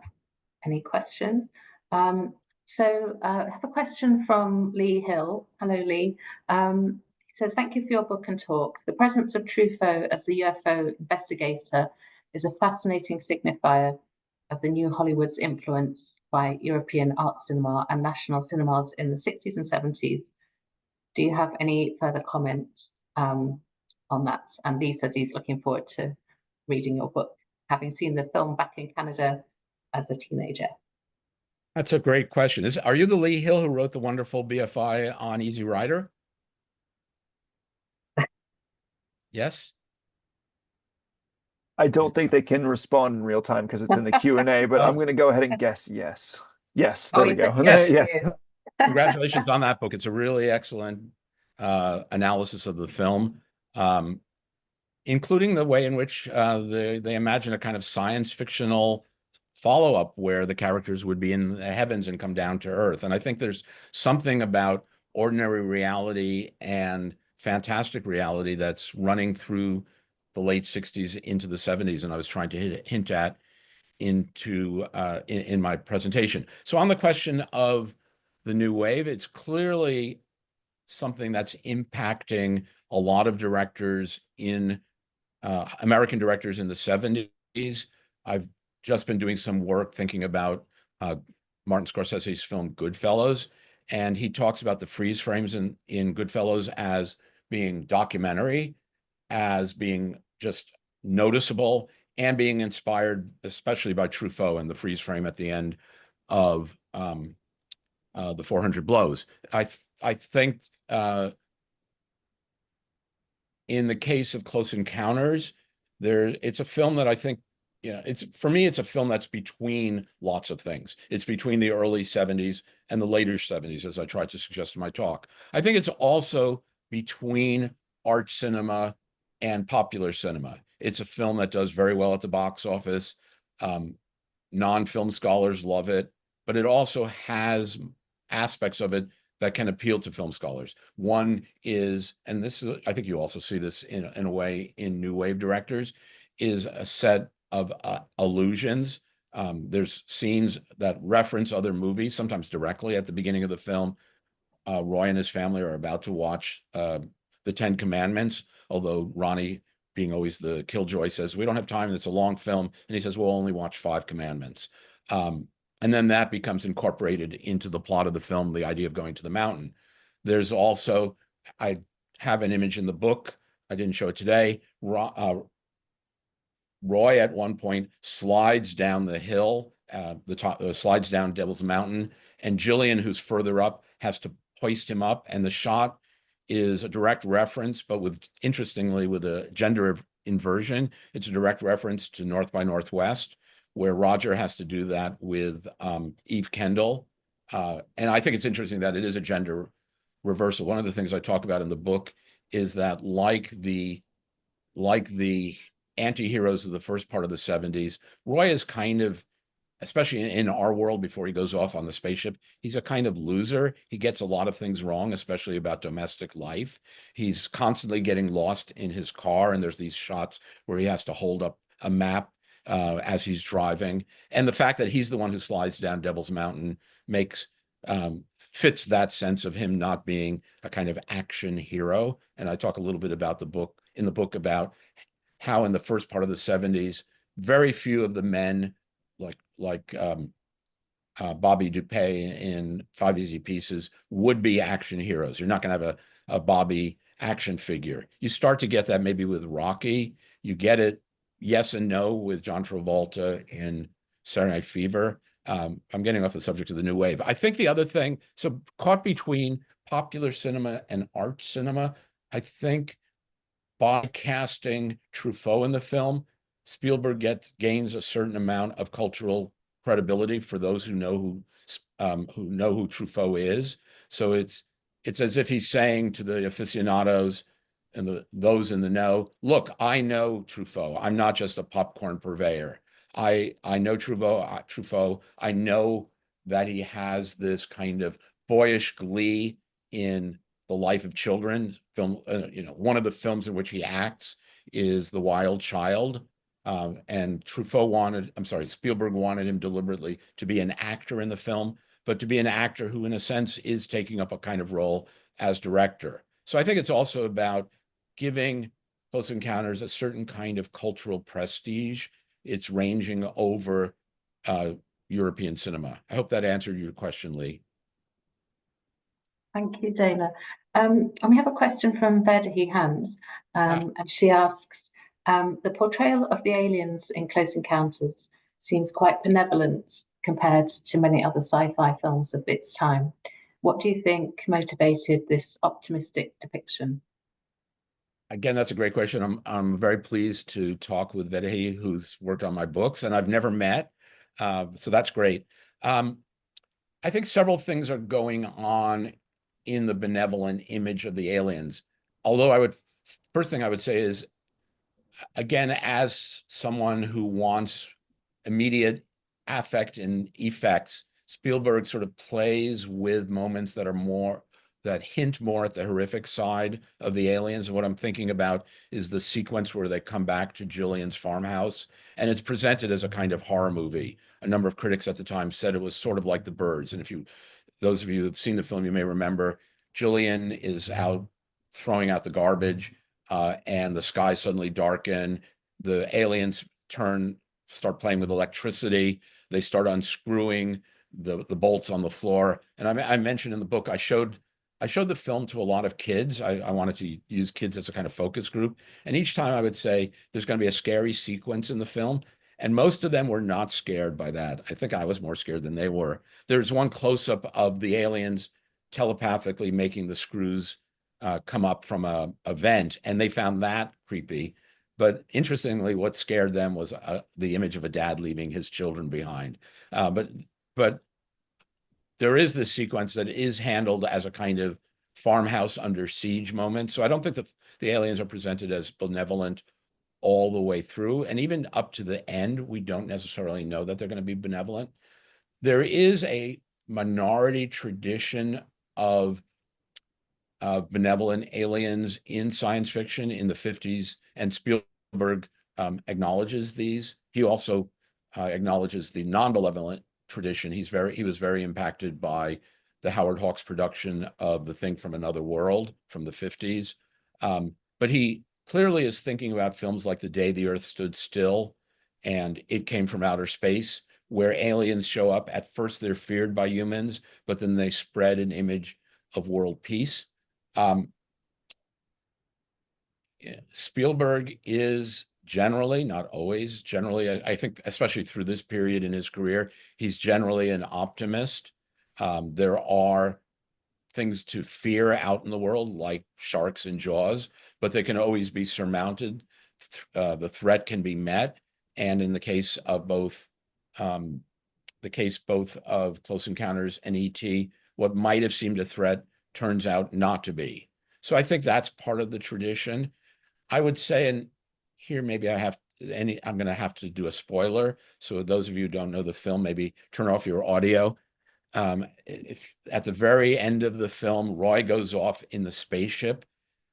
any questions. I have a question from Lee Hill. Hello, Lee. He says, thank you for your book and talk. The presence of Truffaut as the UFO investigator is a fascinating signifier of the new Hollywood's influence by European art cinema and national cinemas in the 60s and 70s. Do you have any further comments on that? And Lee says he's looking forward to reading your book, having seen the film back in Canada as a teenager. That's a great question. Are you the Lee Hill who wrote the wonderful BFI on Easy Rider? Yes. I don't think they can respond in real time because it's in the Q&A, but I'm going to go ahead and guess yes. Yes, there we go. Yes, yeah. Congratulations on that book. It's a really excellent analysis of the film, including the way in which they imagine a kind of science fictional follow-up where the characters would be in the heavens and come down to earth. And I think there's something about ordinary reality and fantastic reality that's running through the late 60s into the 70s, and I was trying to hint at in my presentation. So on the question of the new wave, it's clearly something that's impacting a lot of directors American directors in the 70s. I've just been doing some work thinking about Martin Scorsese's film Goodfellas, and he talks about the freeze frames in Goodfellas as being documentary, as being just noticeable and being inspired, especially by Truffaut and the freeze frame at the end of the 400 Blows. I think in the case of Close Encounters, it's a film that I think, for me, it's a film that's between lots of things. It's between the early 70s and the later 70s, as I tried to suggest in my talk. I think it's also between art cinema and popular cinema. It's a film that does very well at the box office. Non-film scholars love it, but it also has aspects of it that can appeal to film scholars. One is, and this is, I think you also see this in a way in new wave directors, is a set of allusions. There's scenes that reference other movies, sometimes directly at the beginning of the film. Roy and his family are about to watch the 10 Commandments, although Ronnie, being always the killjoy, says, we don't have time, it's a long film. And he says, we'll only watch 5 commandments. And then that becomes incorporated into the plot of the film, the idea of going to the mountain. There's also, I have an image in the book, I didn't show it today. Roy at one point slides down the hill, slides down Devil's Mountain, and Jillian, who's further up, has to hoist him up. And the shot is a direct reference, but interestingly, with a gender inversion. It's a direct reference to North by Northwest, where Roger has to do that with Eve Kendall. And I think it's interesting that it is a gender reversal. One of the things I talk about in the book is that like the anti-heroes of the first part of the 70s, Roy is kind of, especially in our world before he goes off on the spaceship, he's a kind of loser. He gets a lot of things wrong, especially about domestic life. He's constantly getting lost in his car, and there's these shots where he has to hold up a map as he's driving. And the fact that he's the one who slides down Devil's Mountain fits that sense of him not being a kind of action hero. And I talk a little bit about in the book about how in the first part of the 70s, very few of the men like Bobby Dupay in 5 Easy Pieces would be action heroes. You're not going to have a Bobby action figure. You start to get that maybe with Rocky. You get it, yes and no, with John Travolta in Saturday Night Fever. I'm getting off the subject of the new wave. I think the other thing, so caught between popular cinema and art cinema, I think by casting Truffaut in the film, Spielberg gains a certain amount of cultural credibility for those who know who Truffaut is. So it's as if he's saying to the aficionados and those in the know, look, I know Truffaut. I'm not just a popcorn purveyor. I know Truffaut. I know that he has this kind of boyish glee in The Life of Children film. One of the films in which he acts is The Wild Child. And Spielberg wanted him deliberately to be an actor in the film, but to be an actor who, in a sense, is taking up a kind of role as director. So I think it's also about giving Close Encounters a certain kind of cultural prestige. It's ranging over European cinema. I hope that answered your question, Lee. Thank you, Dana. And we have a question from Verdahi Hans, and she asks, the portrayal of the aliens in Close Encounters seems quite benevolent compared to many other sci-fi films of its time. What do you think motivated this optimistic depiction? Again, that's a great question. I'm very pleased to talk with Verdahi, who's worked on my books, and I've never met, so that's great. I think several things are going on in the benevolent image of the aliens. Although first thing I would say is, again, as someone who wants immediate affect and effects, Spielberg sort of plays with moments that hint more at the horrific side of the aliens. And what I'm thinking about is the sequence where they come back to Jillian's farmhouse, and it's presented as a kind of horror movie. A number of critics at the time said it was sort of like The Birds. And those of you who've seen the film, you may remember Jillian is out throwing out the garbage, and the sky suddenly darken. The aliens start playing with electricity. They start unscrewing the bolts on the floor. And I mentioned in the book, I showed I showed the film to a lot of kids. I wanted to use kids as a kind of focus group. And each time I would say, there's going to be a scary sequence in the film. And most of them were not scared by that. I think I was more scared than they were. There's one close-up of the aliens telepathically making the screws come up from a vent, and they found that creepy. But interestingly, what scared them was the image of a dad leaving his children behind. But there is this sequence that is handled as a kind of farmhouse under siege moment. So I don't think the aliens are presented as benevolent all the way through. And even up to the end, we don't necessarily know that they're going to be benevolent. There is a minority tradition of benevolent aliens in science fiction in the 50s, and Spielberg acknowledges these. He also acknowledges the non-benevolent tradition. He was very impacted by the Howard Hawks production of The Thing from Another World from the 50s. But he clearly is thinking about films like The Day the Earth Stood Still and It Came from Outer Space, where aliens show up. At first, they're feared by humans, but then they spread an image of world peace. Spielberg is generally, not always, generally, I think, especially through this period in his career, he's generally an optimist. There are things to fear out in the world, like sharks and Jaws, but they can always be surmounted. The threat can be met. And in the case of both of Close Encounters and E.T., what might have seemed a threat turns out not to be. So I think that's part of the tradition. I would say, and here maybe I'm going to have to do a spoiler. So those of you who don't know the film, maybe turn off your audio. If at the very end of the film, Roy goes off in the spaceship,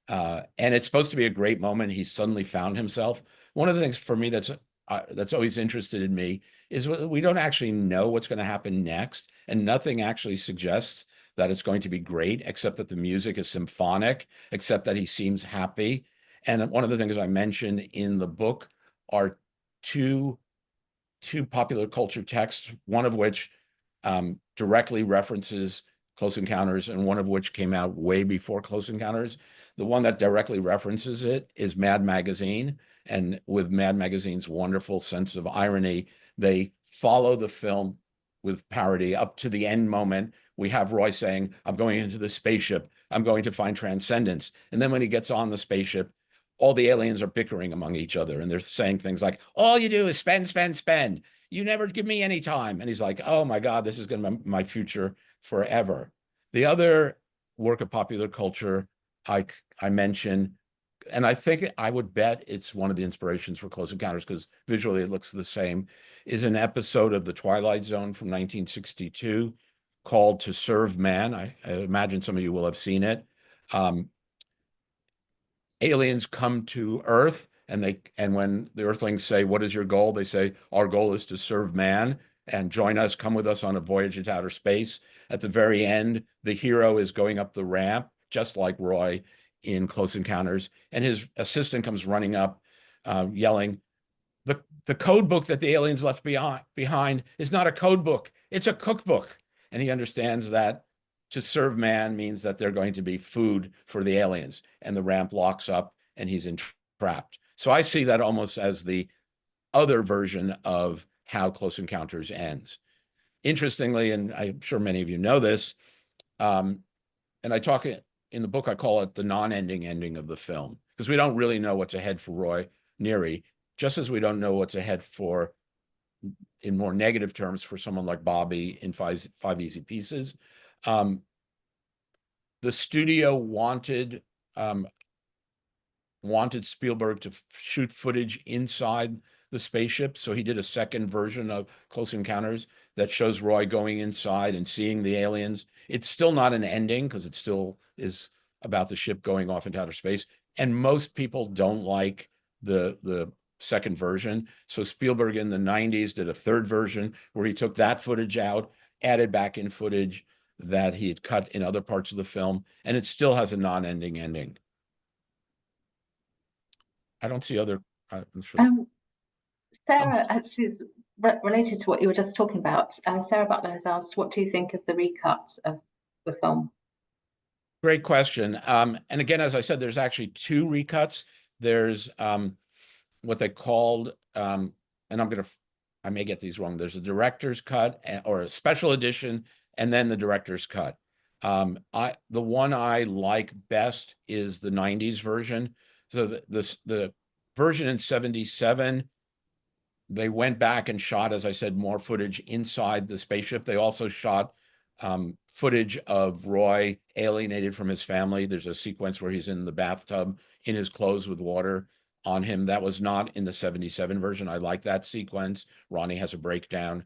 and it's supposed to be a great moment. He suddenly found himself. One of the things for me that's always interested in me is we don't actually know what's going to happen next, and nothing actually suggests that it's going to be great, except that the music is symphonic, except that he seems happy. And one of the things I mentioned in the book are two popular culture texts, one of which directly references Close Encounters, and one of which came out way before Close Encounters. The one that directly references it is Mad Magazine. And with Mad Magazine's wonderful sense of irony, they follow the film with parody up to the end moment. We have Roy saying, I'm going into the spaceship. I'm going to find transcendence. And then when he gets on the spaceship, all the aliens are bickering among each other. And they're saying things like, all you do is spend, spend, spend. You never give me any time. And he's like, oh my God, this is going to be my future forever. The other work of popular culture I mentioned, and I think I would bet it's one of the inspirations for Close Encounters because visually it looks the same, is an episode of The Twilight Zone from 1962 called To Serve Man. I imagine some of you will have seen it. Aliens come to Earth, and when the Earthlings say, what is your goal? They say, our goal is to serve man, and join us, come with us on a voyage into outer space. At the very end, the hero is going up the ramp, just like Roy in Close Encounters, and his assistant comes running up, yelling, the code book that the aliens left behind is not a code book, it's a cookbook. And he understands that to serve man means that they're going to be food for the aliens, and the ramp locks up and he's entrapped. So I see that almost as the other version of how Close Encounters ends. Interestingly, and I'm sure many of you know this, and I talk in the book, I call it the non-ending ending of the film, because we don't really know what's ahead for Roy Neary, just as we don't know what's ahead for, in more negative terms, for someone like Bobby in Five Easy Pieces. The studio wanted Spielberg to shoot footage inside the spaceship, so he did a second version of Close Encounters that shows Roy going inside and seeing the aliens. It's still not an ending because it still is about the ship going off into outer space, and most people don't like the second version. So Spielberg in the 90s did a third version where he took that footage out, added back in footage that he had cut in other parts of the film, and it still has a non-ending ending. I don't see other. I'm sure. Sarah, actually, is related to what you were just talking about. Sarah Butler has asked, what do you think of the recut of the film? Great question. And again, as I said, there's actually two recuts. There's what they called, and I may get these wrong. There's a director's cut or a special edition, and then the director's cut. The one I like best is the 90s version. So the version in 77, they went back and shot, as I said, more footage inside the spaceship. They also shot footage of Roy alienated from his family. There's a sequence where he's in the bathtub in his clothes with water on him. That was not in the 77 version. I like that sequence. Ronnie has a breakdown.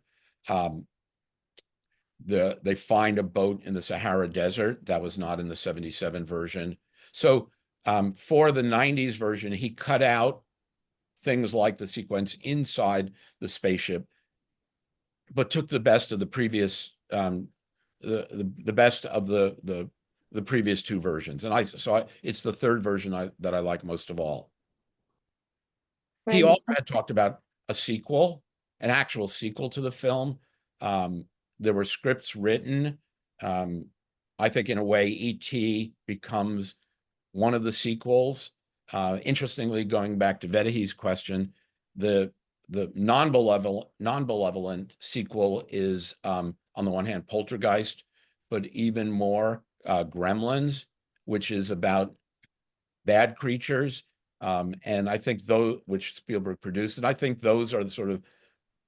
They find a boat in the Sahara Desert. That was not in the 77 version. So for the 90s version, he cut out things like the sequence inside the spaceship, but took the best of the previous the best of the previous two versions, and it's the third version that I like most of all. Great. He also had talked about a sequel, an actual sequel to the film. There were scripts written. I think in a way, E.T. becomes one of the sequels. Interestingly, going back to Vedahi's question, the non-malevolent sequel is on the one hand Poltergeist, but even more Gremlins, which is about bad creatures. And I think which Spielberg produced, and I think those are the sort of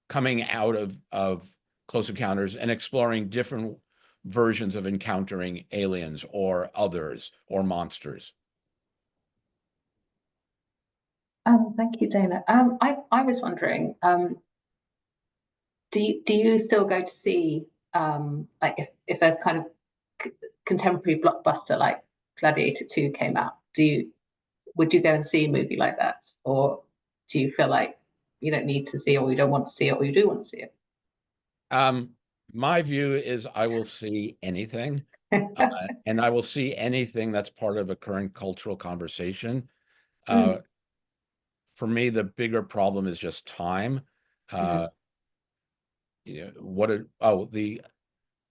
coming out of Close Encounters and exploring different versions of encountering aliens or others or monsters. Thank you, Dana. I was wondering, do you still go to see like if a kind of contemporary blockbuster like Gladiator 2 came out, would you go and see a movie like that, or do you feel like you don't need to see it, or you don't want to see it, or you do want to see it? My view is I will see anything, and I will see anything that's part of a current cultural conversation. For me, the bigger problem is just time. My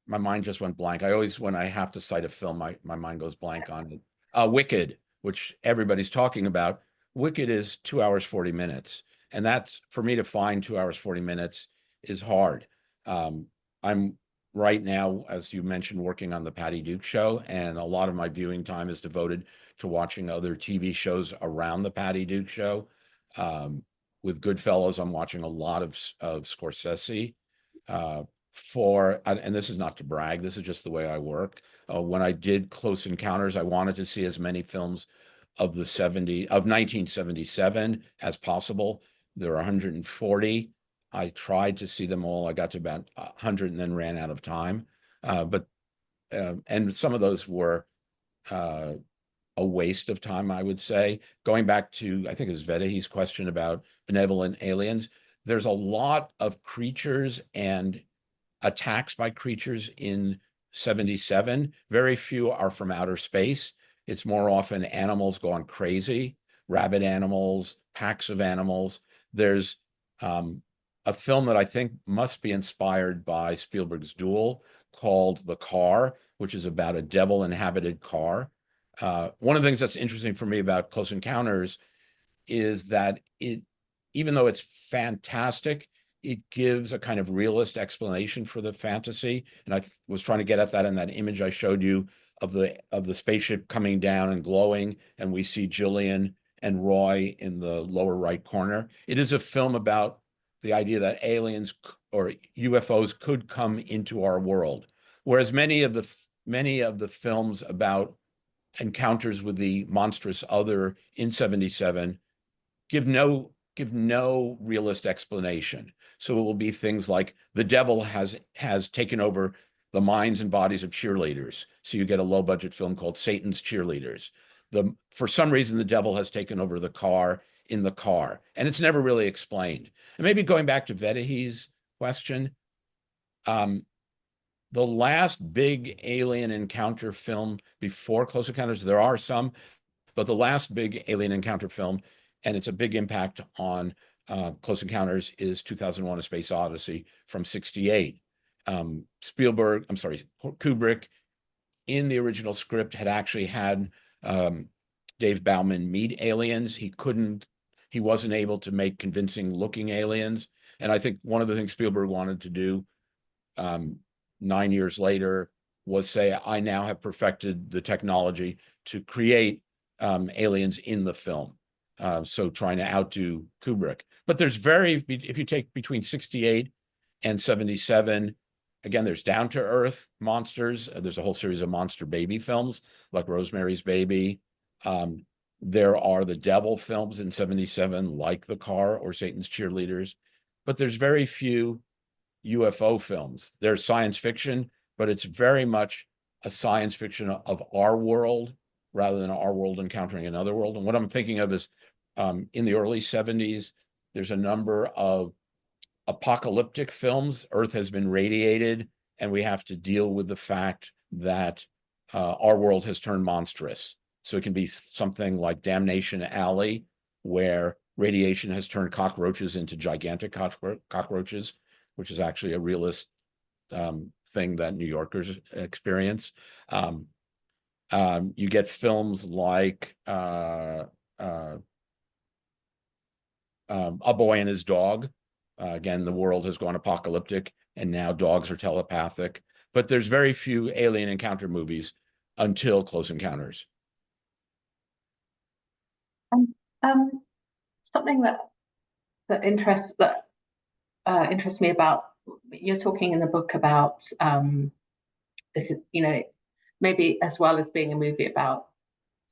mind just went blank. When I have to cite a film, my mind goes blank on it. Wicked, which everybody's talking about. Wicked is 2 hours, 40 minutes. And that's, for me to find 2 hours, 40 minutes is hard. I'm right now, as you mentioned, working on the Patty Duke show, and a lot of my viewing time is devoted to watching other TV shows around the Patty Duke show. With Goodfellas, I'm watching a lot of Scorsese. And this is not to brag, this is just the way I work. When I did Close Encounters, I wanted to see as many films of 1977 as possible. There are 140. I tried to see them all. I got to about 100 and then ran out of time. And some of those were a waste of time, I would say. Going back to, I think it was Vedahi's question about benevolent aliens, there's a lot of creatures and attacks by creatures in 77. Very few are from outer space. It's more often animals going crazy, rabid animals, packs of animals. There's a film that I think must be inspired by Spielberg's Duel called The Car, which is about a devil-inhabited car. One of the things that's interesting for me about Close Encounters is that even though it's fantastic, it gives a kind of realist explanation for the fantasy. And I was trying to get at that in that image I showed you of the spaceship coming down and glowing, and we see Jillian and Roy in the lower right corner. It is a film about the idea that aliens or UFOs could come into our world, whereas many of the films about encounters with the monstrous other in 77 give no realist explanation. So it will be things like the devil has taken over the minds and bodies of cheerleaders. So you get a low budget film called Satan's Cheerleaders. For some reason, the devil has taken over the car in the car, and it's never really explained. And maybe going back to Vedahi's question, the last big alien encounter film before Close Encounters, there are some, but the last big alien encounter film, and it's a big impact on Close Encounters, is 2001: A Space Odyssey from '68. Kubrick in the original script had actually had Dave Bauman meet aliens. He wasn't able to make convincing looking aliens. And I think one of the things Spielberg wanted to do 9 years later was say, I now have perfected the technology to create aliens in the film. So trying to outdo Kubrick. But if you take between 68 and 77, again, there's down to earth monsters. There's a whole series of monster baby films like Rosemary's Baby. There are the devil films in 77, like The Car or Satan's Cheerleaders. But there's very few UFO films. There's science fiction, but it's very much a science fiction of our world rather than our world encountering another world. And what I'm thinking of is in the early 70s, there's a number of apocalyptic films. Earth has been radiated, and we have to deal with the fact that our world has turned monstrous. So it can be something like Damnation Alley, where radiation has turned cockroaches into gigantic cockroaches, which is actually a realist thing that New Yorkers experience. You get films like A Boy and His Dog. Again, the world has gone apocalyptic, and now dogs are telepathic. But there's very few alien encounter movies until Close Encounters. Something that interests me about, you're talking in the book about this, maybe as well as being a movie about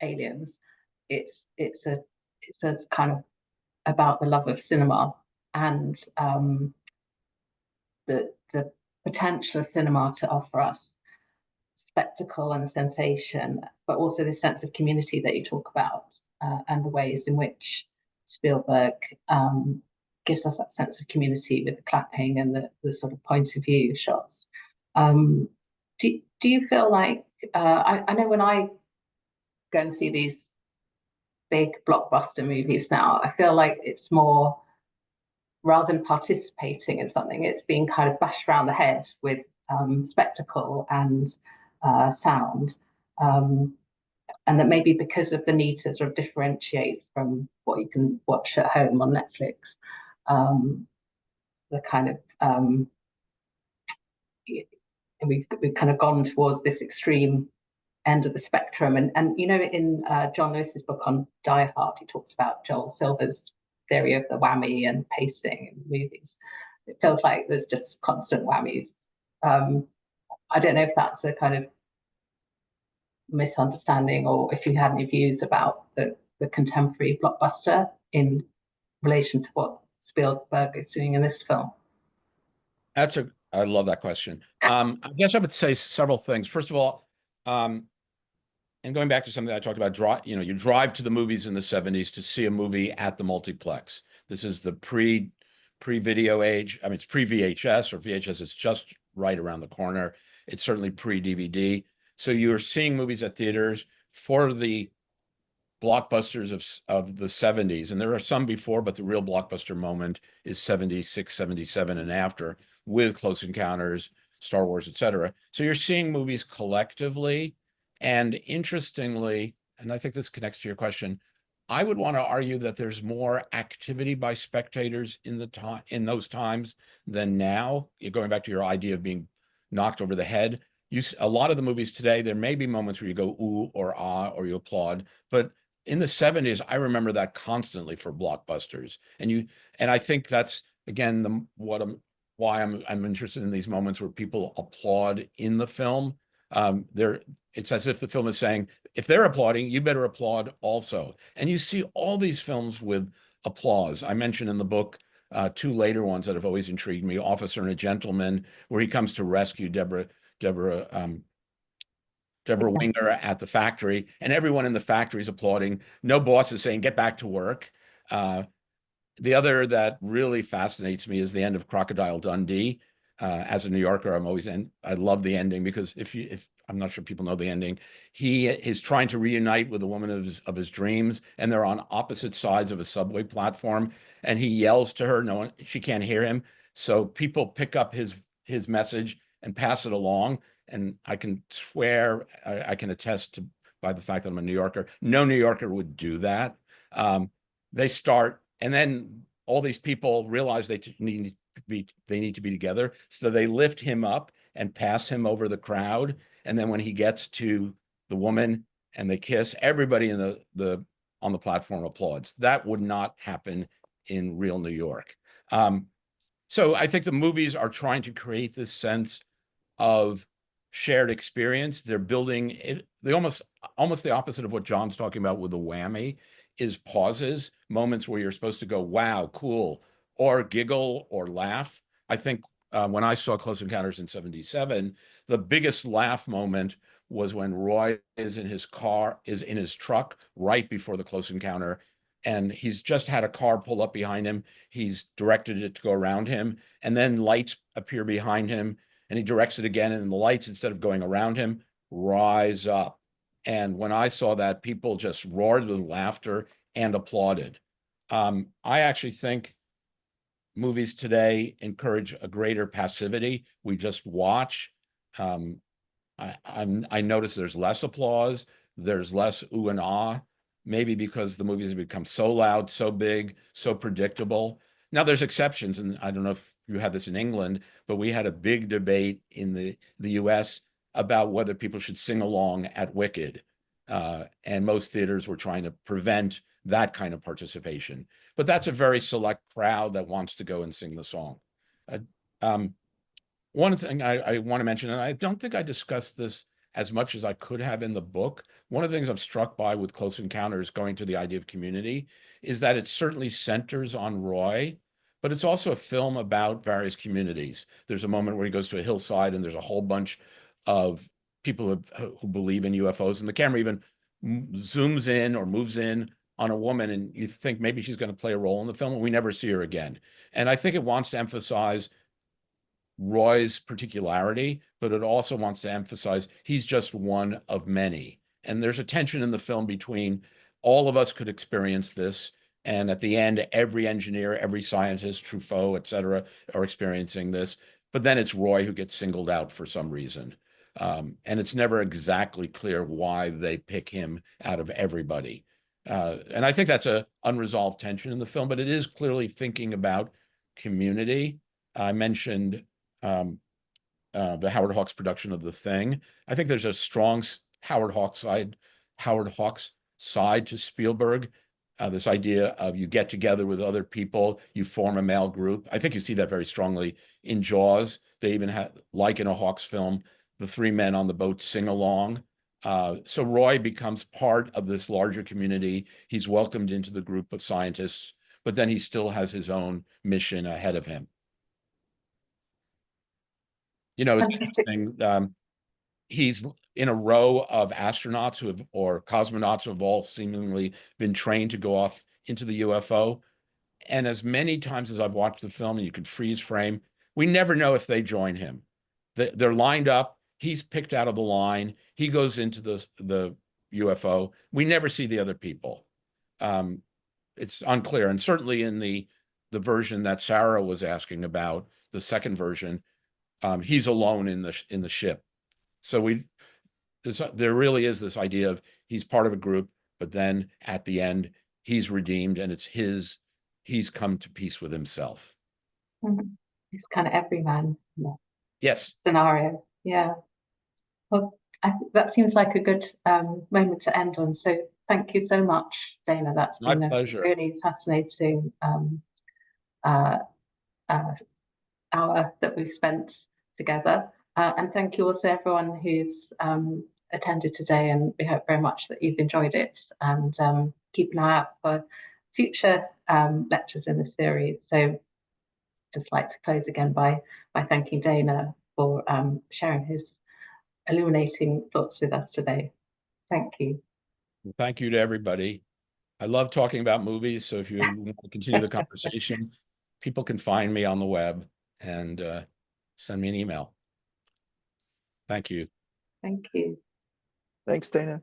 aliens, it's a kind of about the love of cinema and the potential of cinema to offer us spectacle and sensation, but also the sense of community that you talk about, and the ways in which Spielberg gives us that sense of community with the clapping and the sort of point of view shots. Do you feel like, I know when I go and see these big blockbuster movies now, I feel like it's more, rather than participating in something, it's being kind of bashed around the head with spectacle and sound. And that maybe because of the need to sort of differentiate from what you can watch at home on Netflix, the kind of we've kind of gone towards this extreme end of the spectrum. And in John Lewis's book on Die Hard, he talks about Joel Silver's theory of the whammy and pacing in movies. It feels like there's just constant whammies. I don't know if that's a kind of misunderstanding, or if you had any views about the contemporary blockbuster in relation to what Spielberg is doing in this film. I love that question. I guess I would say several things. First of all, and going back to something I talked about, you drive to the movies in the 70s to see a movie at the multiplex. This is the pre-video age. I mean, it's pre-VHS, or VHS is just right around the corner. It's certainly pre-DVD. So you're seeing movies at theaters for the blockbusters of the 70s. And there are some before, but the real blockbuster moment is 76, 77 and after, with Close Encounters, Star Wars, etc. So you're seeing movies collectively. And interestingly, and I think this connects to your question, I would want to argue that there's more activity by spectators in those times than now. You're going back to your idea of being knocked over the head. A lot of the movies today, there may be moments where you go ooh or ah, or you applaud, but in the 70s, I remember that constantly for blockbusters. And I think that's again why I'm interested in these moments where people applaud in the film. It's as if the film is saying, if they're applauding, you better applaud also. And you see all these films with applause. I mentioned in the book two later ones that have always intrigued me: Officer and a Gentleman, where he comes to rescue Deborah Winger at the factory, and everyone in the factory is applauding. No boss is saying, get back to work. The other that really fascinates me is the end of Crocodile Dundee. As a New Yorker, I love the ending, because if I'm not sure people know the ending, he is trying to reunite with the woman of his dreams, and they're on opposite sides of a subway platform, and he yells to her. She can't hear him. So people pick up his message and pass it along. and I can swear, I can attest to by the fact that I'm a New Yorker, no New Yorker would do that. They start, and then all these people realize they need to be together. So they lift him up and pass him over the crowd. And then when he gets to the woman and they kiss, everybody in on the platform applauds. That would not happen in real New York. So I think the movies are trying to create this sense of shared experience. They're building it. They almost the opposite of what John's talking about with the whammy is pauses, moments where you're supposed to go, wow, cool, or giggle or laugh. I think when I saw Close Encounters in '77, the biggest laugh moment was when Roy is in his truck right before the close encounter, and he's just had a car pull up behind him. He's directed it to go around him, and then lights appear behind him, and he directs it again, and the lights, instead of going around him, rise up. And when I saw that, people just roared with laughter and applauded. I actually think movies today encourage a greater passivity. We just watch. I notice there's less applause, there's less ooh and ah, maybe because the movies have become so loud, so big, so predictable. Now there's exceptions, and I don't know if you had this in England, but we had a big debate in the US about whether people should sing along at Wicked. And most theaters were trying to prevent that kind of participation. But that's a very select crowd that wants to go and sing the song. One thing I want to mention, and I don't think I discussed this as much as I could have in the book. One of the things I'm struck by with Close Encounters, going to the idea of community, is that it certainly centers on Roy, but it's also a film about various communities. There's a moment where he goes to a hillside and there's a whole bunch of people who believe in UFOs, and the camera even zooms in or moves in on a woman, and you think maybe she's going to play a role in the film, and we never see her again. And I think it wants to emphasize Roy's particularity, but it also wants to emphasize he's just one of many. And there's a tension in the film between all of us could experience this, and at the end, every engineer, every scientist, Truffaut, et cetera, are experiencing this. But then it's Roy who gets singled out for some reason. And it's never exactly clear why they pick him out of everybody. And I think that's an unresolved tension in the film, but it is clearly thinking about community. I mentioned the Howard Hawks production of The Thing. I think there's a strong Howard Hawks side to Spielberg. This idea of you get together with other people, you form a male group. I think you see that very strongly in Jaws. They even have, like in a Hawks film, the three men on the boat sing along. So Roy becomes part of this larger community. He's welcomed into the group of scientists, but then he still has his own mission ahead of him. You know, it's interesting. He's in a row of astronauts or cosmonauts who have all seemingly been trained to go off into the UFO. And as many times as I've watched the film, and you could freeze frame, we never know if they join him. They're lined up. He's picked out of the line. He goes into the UFO. We never see the other people. It's unclear. And certainly in the version that Sarah was asking about, the second version, he's alone in the ship. So there really is this idea of he's part of a group, but then at the end he's redeemed, and he's come to peace with himself. He's kind of everyman. Yes. Scenario. Yeah. Well, I think that seems like a good moment to end on. So thank you so much, Dana. That's been My pleasure. A really fascinating hour that we've spent together. And thank you also everyone who's attended today, and we hope very much that you've enjoyed it, and keep an eye out for future lectures in the series. So just like to close again by thanking Dana for sharing his illuminating thoughts with us today. Thank you. Thank you to everybody. I love talking about movies, so if you want to continue the conversation, people can find me on the web and send me an email. Thank you. Thank you. Thanks, Dana.